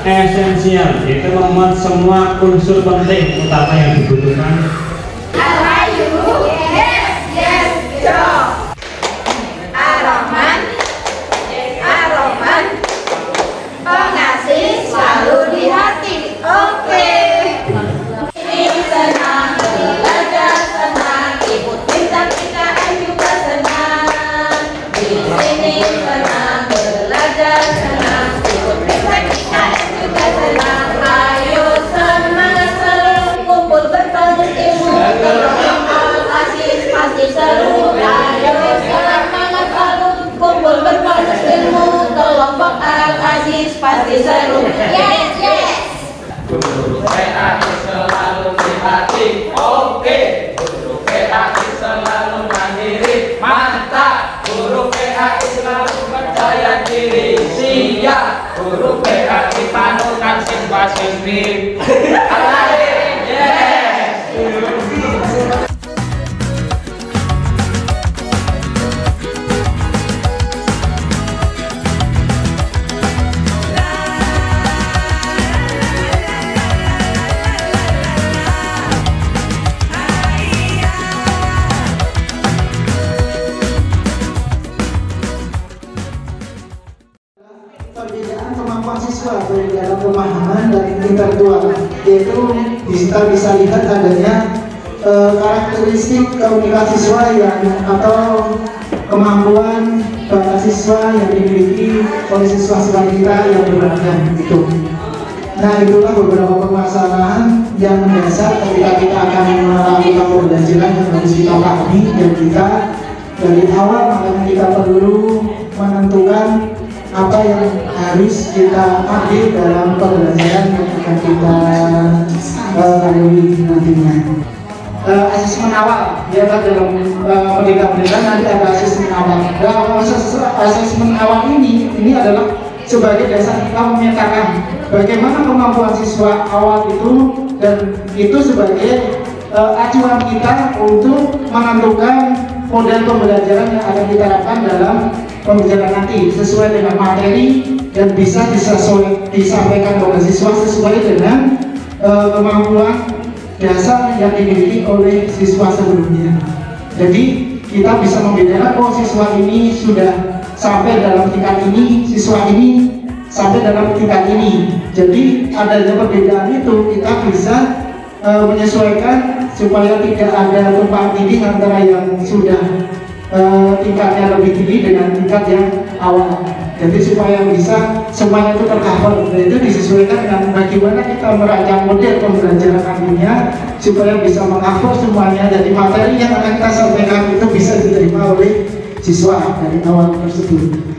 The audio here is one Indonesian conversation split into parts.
esensial, yaitu memuat semua unsur penting utama yang dibutuhkan. Pengasih selalu di hati. Oke. Ini senang belajar, senang ikut kita juga senang. Di sini senang belajar, senang ikut kita juga senang. Ayo semangat selalu kumpul berbagi ilmu. Al-Aziz pasti seru. Ayo semangat selalu kumpul berbagi ilmu. Kelompok Al-Aziz pasti seru. Yes, yes. Guru PAI selalu di hati. Oke. Guru PAI selalu mandiri. Mantap. Guru PAI selalu percaya diri. Siap. Guru PAI panutan siswa-siswi. Yes. Perbedaan kemampuan siswa baik dalam pemahaman dan intelektual, yaitu kita bisa lihat adanya karakteristik keunikan siswa atau kemampuan bakat siswa yang dimiliki oleh siswa-siswa kita yang beragam itu. Nah, itulah beberapa permasalahan yang mendasar ketika kita akan melakukan pembelajaran yang harus kita pahami, dan kita dari awal makanya kita perlu menentukan apa yang harus kita ambil dalam pembelajaran yang akan kita lalui nantinya. Asesmen awal, ya kan, dalam pendidikan nanti ada asesmen awal. Dalam asesmen awal ini adalah sebagai dasar kita memetakan bagaimana kemampuan siswa awal itu, dan itu sebagai acuan kita untuk menentukan model pembelajaran yang akan kita terapkan dalam pembelajaran nanti sesuai dengan materi dan bisa disampaikan kepada siswa sesuai dengan kemampuan dasar yang dimiliki oleh siswa sebelumnya. Jadi kita bisa membedakan, oh siswa ini sudah sampai dalam tingkat ini, siswa ini sampai dalam tingkat ini. Jadi adanya perbedaan itu kita bisa menyesuaikan supaya tidak ada tumpang tindih antara yang sudah tingkatnya lebih tinggi dengan tingkat yang awal. Jadi supaya bisa semuanya itu tercover, itu disesuaikan dengan bagaimana kita merancang model pembelajaran nantinya supaya bisa mengcover semuanya. Jadi materi yang akan kita sampaikan itu bisa diterima oleh siswa dari awal tersebut.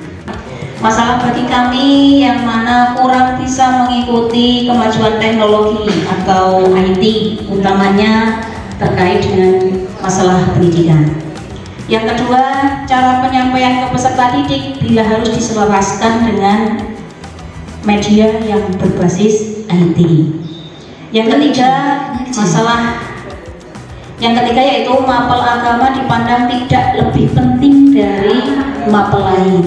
Masalah bagi kami yang mana kurang bisa mengikuti kemajuan teknologi atau IT, utamanya terkait dengan masalah pendidikan. Yang kedua, cara penyampaian ke peserta didik bila harus diselaraskan dengan media yang berbasis IT. Yang ketiga, yang ketiga yaitu mapel agama dipandang tidak lebih penting dari mapel lain.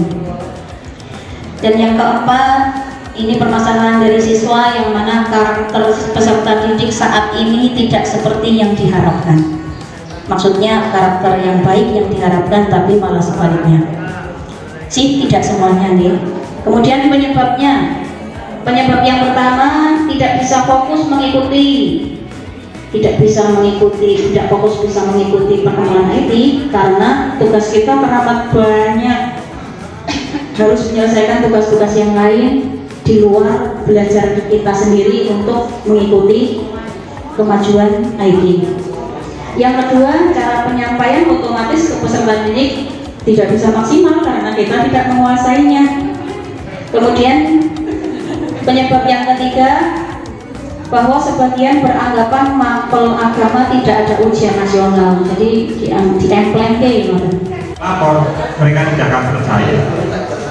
Dan yang keempat, ini permasalahan dari siswa yang mana karakter peserta didik saat ini tidak seperti yang diharapkan. Maksudnya karakter yang baik yang diharapkan, tapi malah sebaliknya. Tidak semuanya nih. Kemudian penyebabnya, penyebab yang pertama tidak bisa fokus mengikuti, tidak fokus bisa mengikuti perkembangan IT karena tugas kita teramat banyak. Harus menyelesaikan tugas-tugas yang lain di luar belajar kita sendiri untuk mengikuti kemajuan IT. Yang kedua, cara penyampaian otomatis ke peserta didik tidak bisa maksimal karena kita tidak menguasainya. Kemudian penyebab yang ketiga, bahwa sebagian beranggapan mapel agama tidak ada ujian nasional, jadi di-emplenke lapor, mereka tidak akan percaya.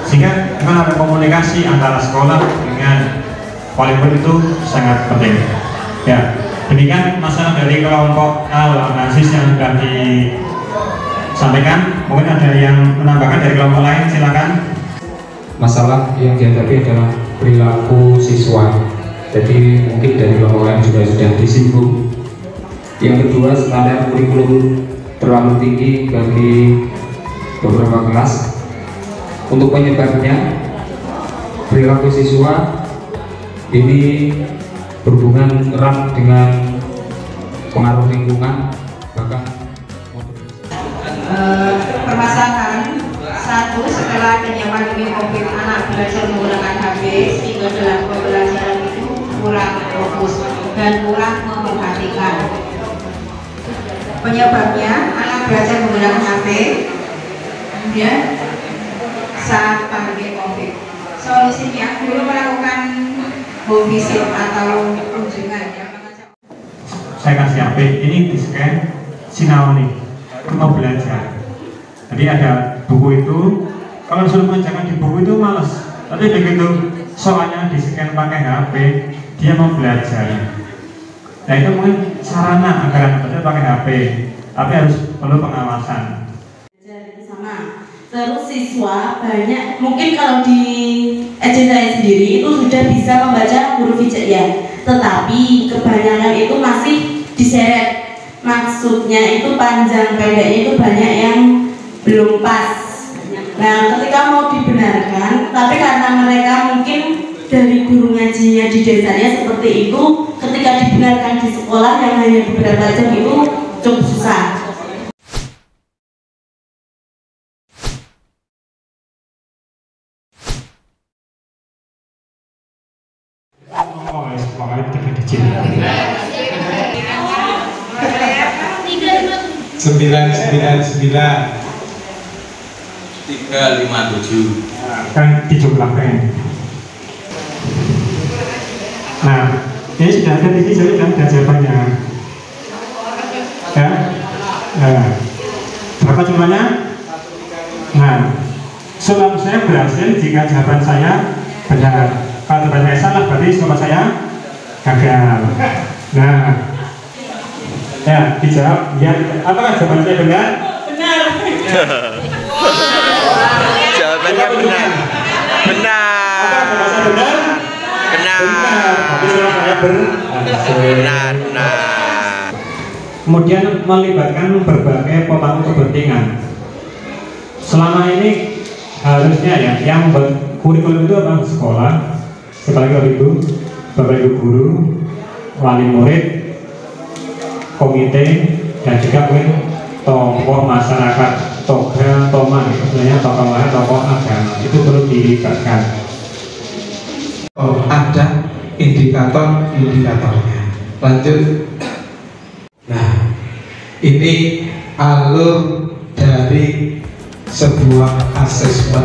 Sehingga memang ada komunikasi antara sekolah dengan wali itu sangat penting. Ya, demikian masalah dari kelompok Al-Aziz yang sudah disampaikan. Mungkin ada yang menambahkan dari kelompok lain, silakan. Masalah yang dihadapi adalah perilaku siswa. Jadi mungkin dari Bapak juga sudah disinggung. Yang kedua, standar kurikulum terlalu tinggi bagi beberapa kelas. Untuk penyebabnya, perilaku siswa ini berhubungan erat dengan pengaruh lingkungan, bahkan permasalahan satu, setelah adanya pandemi COVID, anak belajar menggunakan HP sehingga dalam pembelajaran itu kurang fokus dan kurang memperhatikan. Penyebabnya anak belajar menggunakan HP kemudian saat pandemi COVID. Solusinya dulu melakukan home visit atau kunjungan yang mengajak. Saya kasih HP, ini di scan Sinau nih, mau belajar. Jadi ada buku itu, kalau disuruh mengerjakan di buku itu males. Tapi begitu soalnya di scan pakai HP, dia mau belajar. Nah itu mungkin sarana agar anak belajar pakai HP, tapi harus perlu pengawasan. Sama. Terus siswa banyak, mungkin kalau di SD saya sendiri itu sudah bisa membaca huruf hijaiyah, tetapi kebanyakan itu masih diseret. Maksudnya itu panjang pendeknya itu banyak yang belum pas. Nah, ketika mau dibenarkan, tapi karena mereka mungkin dari guru ngajinya di desanya seperti itu, ketika dibenarkan di sekolah yang hanya beberapa jam itu cukup susah. Sembilan 357 kan 78. Nah ini sudah ada TV, jadi sudah ada jawabannya ya. Berapa jumlahnya? Nah sulap saya berhasil jika jawaban saya benar. Kalau jawaban saya salah berarti sulap saya gagal. Nah ya, dijawab ya. Apakah jawaban saya benar? Benar. Jawabannya benar. Benar. Apakah jawaban saya benar? Benar. Benar. Tapi surat saya Benar. Benar. Kemudian melibatkan berbagai pemangku kepentingan. Selama ini harusnya ya, yang kurikulum itu apa? Sekolah, sekolah itu, bapak ibu guru, wali murid, komite, dan juga mungkin tokoh masyarakat, toga, toman, sebenarnya tokoh agama itu perlu dilibatkan. Oh, ada indikatornya. Lanjut. Nah, ini alur dari sebuah asesmen.